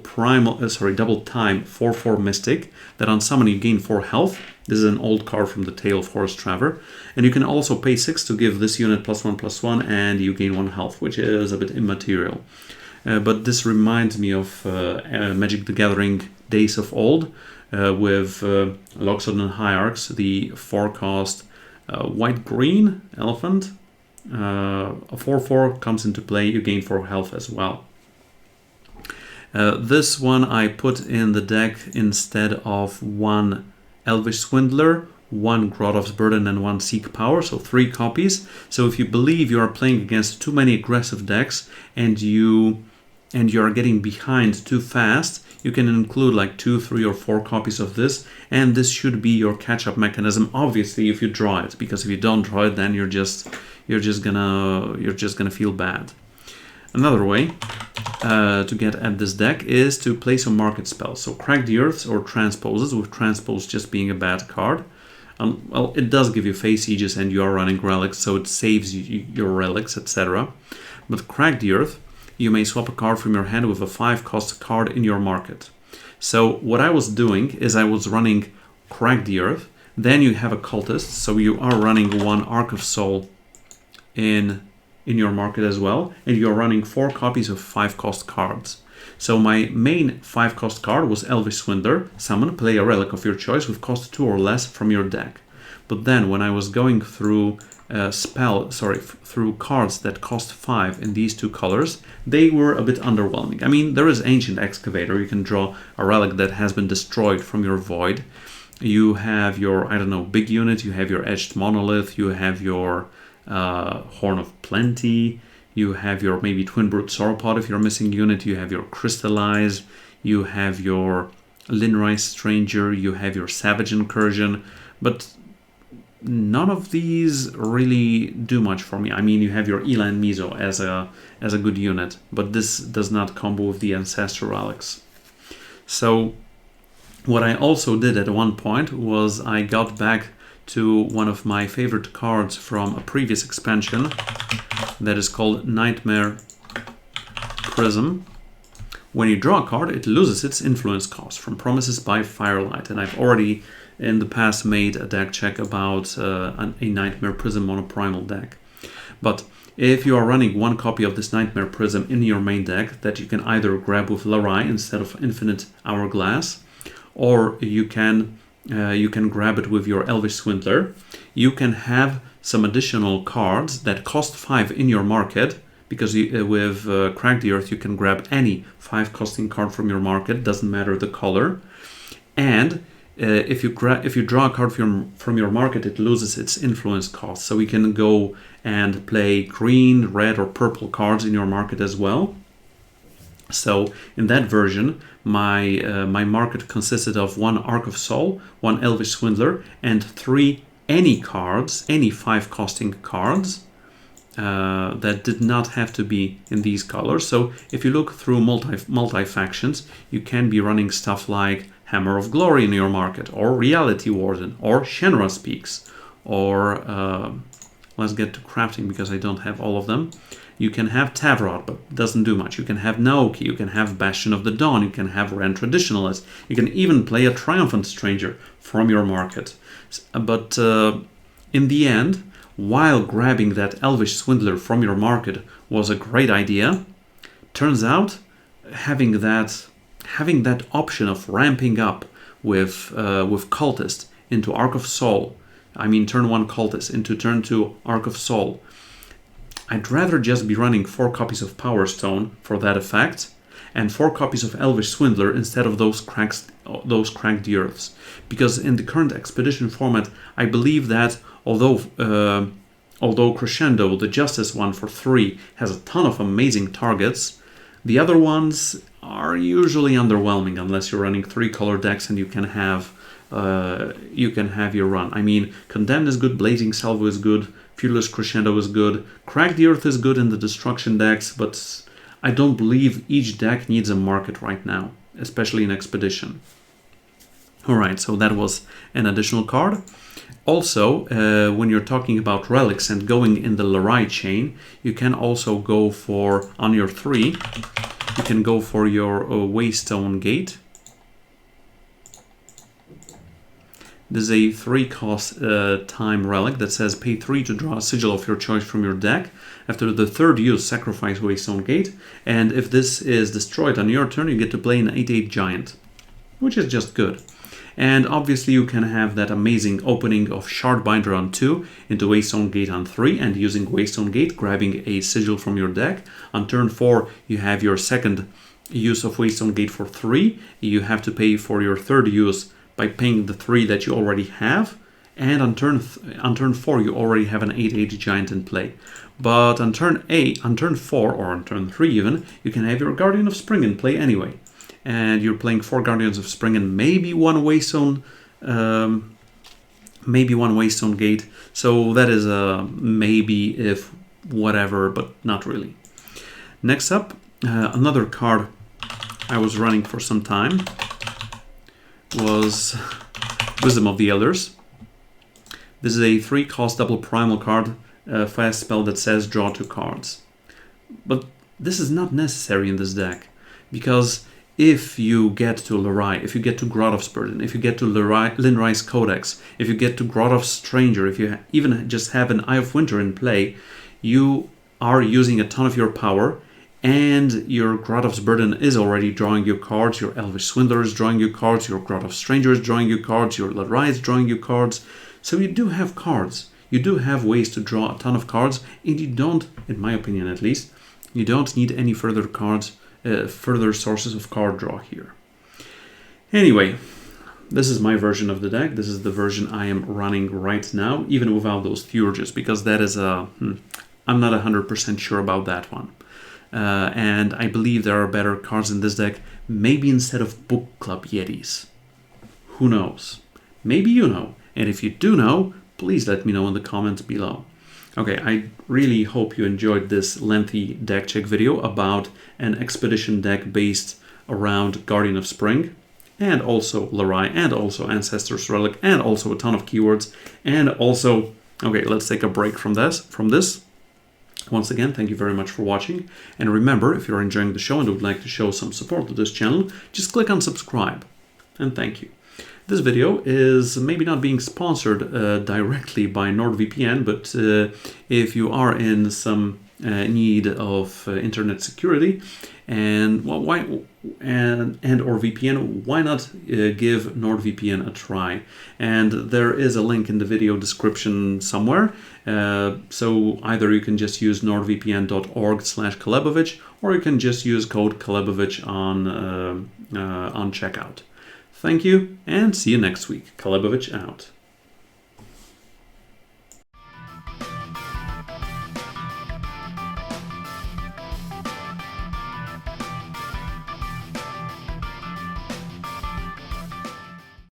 time 4/4 Mystic that on summon you gain 4 health. This is an old card from the Tale of Horus Traver. And you can also pay 6 to give this unit +1/+1 and you gain 1 health, which is a bit immaterial. But this reminds me of Magic the Gathering days of old with Loxodon Hierarchs, the 4-cost white-green elephant. A 4/4 comes into play, you gain 4 health as well. This one I put in the deck instead of 1 Elvish Swindler, 1 Grotov's Burden, and 1 Seek Power, so 3 copies. So if you believe you are playing against too many aggressive decks and you are getting behind too fast, you can include like 2, 3, or 4 copies of this, and this should be your catch-up mechanism. Obviously, if you draw it, because if you don't draw it, then you're just gonna feel bad. Another way to get at this deck is to play some market spells. So Crack the Earths or Transposes, with Transpose just being a bad card. Well, it does give you Face Sieges and you are running relics, so it saves your relics, etc. But Crack the Earth, you may swap a card from your hand with a 5-cost card in your market. So what I was doing is I was running Crack the Earth, then you have a Cultist, so you are running 1 Arc of Soul in your market as well, and you're running 4 copies of 5-cost cards. So my main 5-cost card was Elvish Swindler, summon, play a relic of your choice with cost 2 or less from your deck. But then when I was going through through cards that cost 5 in these 2 colors, they were a bit underwhelming. I mean, there is Ancient Excavator, you can draw a relic that has been destroyed from your void. You have your, I don't know, big unit, you have your Edged Monolith, you have your Horn of Plenty, you have your maybe Twin Brute Sauropod if you're a missing unit, you have your Crystallize, you have your Linright's Stranger, you have your Savage Incursion, but none of these really do much for me. I mean, you have your Elan Mizo as a good unit, but this does not combo with the Ancestor Relics. So what I also did at one point was I got back to one of my favorite cards from a previous expansion that is called Nightmare Prism. When you draw a card, it loses its influence cost from Promises by Firelight, and I've already in the past made a deck check about a Nightmare Prism monoprimal deck. But if you are running one copy of this Nightmare Prism in your main deck that you can either grab with Larai instead of Infinite Hourglass, or you can grab it with your Elvish Swindler, you can have some additional cards that cost 5 in your market, because with Crack the Earth you can grab any 5 costing card from your market, doesn't matter the color. And if you draw a card from your market, it loses its influence cost. So you can go and play green, red, or purple cards in your market as well. So in that version, my market consisted of 1 Arc of Soul, 1 Elvish Swindler, and 3 any cards, any 5 costing cards that did not have to be in these colors. So if you look through multi factions, you can be running stuff like Hammer of Glory in your market, or Reality Warden, or Shenra's Peaks, or let's get to crafting because I don't have all of them. You can have Tavrod, but it doesn't do much. You can have Naoki, you can have Bastion of the Dawn, you can have Ren Traditionalist, you can even play a Triumphant Stranger from your market. But in the end, while grabbing that Elvish Swindler from your market was a great idea, turns out having that option of ramping up with Cultist into Arc of Soul, I mean turn 1 Cultist into turn 2 Arc of Soul, I'd rather just be running 4 copies of Power Stone for that effect, and 4 copies of Elvish Swindler instead of those Cracked the Earths. Because in the current Expedition format, I believe that although Crescendo, the Justice one for 3, has a ton of amazing targets, the other ones are usually underwhelming unless you're running 3 color decks and you can have your run. I mean, Condemned is good, Blazing Salvo is good, Fearless Crescendo is good, Crack the Earth is good in the Destruction decks, but I don't believe each deck needs a market right now, especially in Expedition. Alright, so that was an additional card. Also, when you're talking about relics and going in the Larai chain, you can also go for, on your 3, you can go for your Waystone Gate. This is a 3-cost time relic that says pay 3 to draw a sigil of your choice from your deck. After the 3rd use, sacrifice Waystone Gate. And if this is destroyed on your turn, you get to play an 8/8 giant, which is just good. And obviously you can have that amazing opening of Shardbinder on 2 into Waystone Gate on 3, and using Waystone Gate, grabbing a sigil from your deck. On turn 4, you have your 2nd use of Waystone Gate for 3. You have to pay for your 3rd use by paying the 3 that you already have, and on turn 4 you already have an 8/8 giant in play. But on turn 4, or on turn 3 even, you can have your Guardian of Spring in play anyway. And you're playing 4 Guardians of Spring and maybe one Waystone Gate. So that is a maybe, if, whatever, but not really. Next up, another card I was running for some time was Wisdom of the Elders. This is a 3-cost double primal card, fast spell that says draw 2 cards. But this is not necessary in this deck, because if you get to Larai, if you get to Grotov's Burden, if you get to Linrai's Codex, if you get to Grotov's Stranger, if you even just have an Eye of Winter in play, you are using a ton of your power, and your Grotov's Burden is already drawing you cards, your Elvish Swindler is drawing you cards, your Grotov's Stranger is drawing you cards, your Larai is drawing you cards. So you do have cards. You do have ways to draw a ton of cards, and you don't, in my opinion at least, you don't need any further cards, further sources of card draw here. Anyway, this is my version of the deck. This is the version I am running right now, even without those Theurges, because that is I'm not 100% sure about that one. And I believe there are better cards in this deck, maybe instead of Book Club Yetis. Who knows? Maybe you know. And if you do know, please let me know in the comments below. Okay, I really hope you enjoyed this lengthy deck check video about an Expedition deck based around Guardian of Spring, and also Larai, and also Ancestor's Relic, and also a ton of keywords, and also... Okay, let's take a break from this. Once again, thank you very much for watching, and remember, if you're enjoying the show and would like to show some support to this channel, just click on subscribe, and thank you. This video is maybe not being sponsored directly by NordVPN, but if you are in some need of internet security and or VPN, why not give NordVPN a try? And there is a link in the video description somewhere. So either you can just use nordvpn.org/Calebovitsch, or you can just use code Calebovitsch on checkout. Thank you, and see you next week. Calebovitsch out.